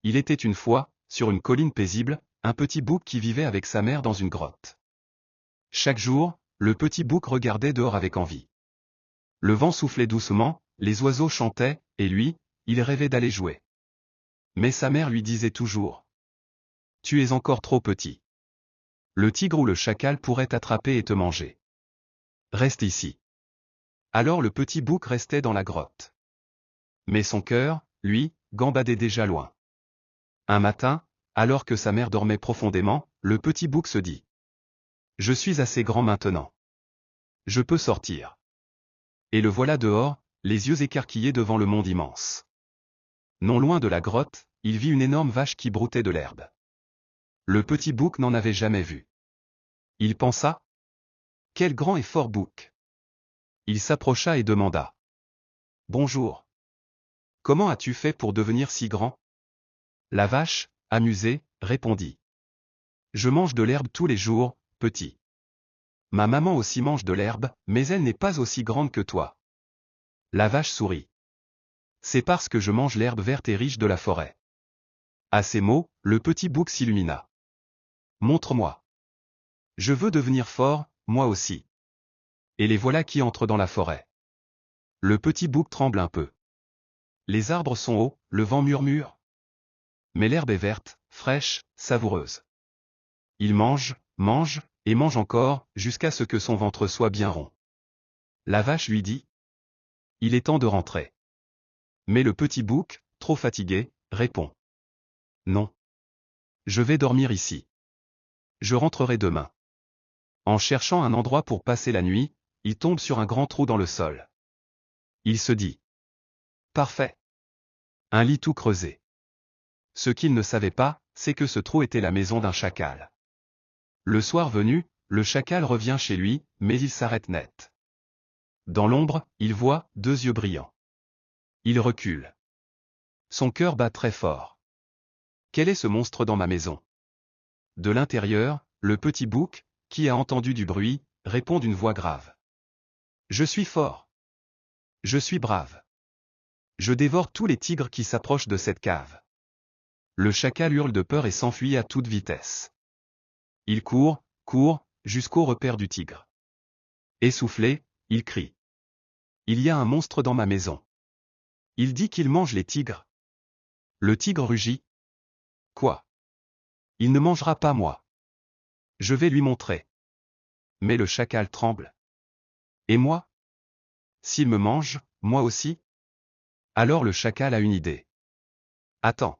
Il était une fois, sur une colline paisible, un petit bouc qui vivait avec sa mère dans une grotte. Chaque jour, le petit bouc regardait dehors avec envie. Le vent soufflait doucement, les oiseaux chantaient, et lui, il rêvait d'aller jouer. Mais sa mère lui disait toujours: « Tu es encore trop petit. Le tigre ou le chacal pourrait t'attraper et te manger. Reste ici. » Alors le petit bouc restait dans la grotte. Mais son cœur, lui, gambadait déjà loin. Un matin, alors que sa mère dormait profondément, le petit bouc se dit: « Je suis assez grand maintenant. Je peux sortir. » Et le voilà dehors, les yeux écarquillés devant le monde immense. Non loin de la grotte, il vit une énorme vache qui broutait de l'herbe. Le petit bouc n'en avait jamais vu. Il pensa: « Quel grand et fort bouc !» Il s'approcha et demanda: « Bonjour. Comment as-tu fait pour devenir si grand ?» La vache, amusée, répondit: « Je mange de l'herbe tous les jours, petit. Ma maman aussi mange de l'herbe, mais elle n'est pas aussi grande que toi. » La vache sourit. « C'est parce que je mange l'herbe verte et riche de la forêt. » À ces mots, le petit bouc s'illumina. « Montre-moi. Je veux devenir fort, moi aussi. » Et les voilà qui entrent dans la forêt. Le petit bouc tremble un peu. Les arbres sont hauts, le vent murmure. Mais l'herbe est verte, fraîche, savoureuse. Il mange, mange, et mange encore, jusqu'à ce que son ventre soit bien rond. La vache lui dit: « Il est temps de rentrer. » Mais le petit bouc, trop fatigué, répond: « Non. Je vais dormir ici. Je rentrerai demain. » En cherchant un endroit pour passer la nuit, il tombe sur un grand trou dans le sol. Il se dit: « Parfait. Un lit tout creusé. » Ce qu'il ne savait pas, c'est que ce trou était la maison d'un chacal. Le soir venu, le chacal revient chez lui, mais il s'arrête net. Dans l'ombre, il voit deux yeux brillants. Il recule. Son cœur bat très fort. Quel est ce monstre dans ma maison? De l'intérieur, le petit bouc, qui a entendu du bruit, répond d'une voix grave: « Je suis fort. Je suis brave. Je dévore tous les tigres qui s'approchent de cette cave. » Le chacal hurle de peur et s'enfuit à toute vitesse. Il court, court, jusqu'au repère du tigre. Essoufflé, il crie: « Il y a un monstre dans ma maison. Il dit qu'il mange les tigres. » Le tigre rugit: « Quoi? Il ne mangera pas moi. Je vais lui montrer. » Mais le chacal tremble. « Et moi? S'il me mange, moi aussi? » Alors le chacal a une idée. « Attends.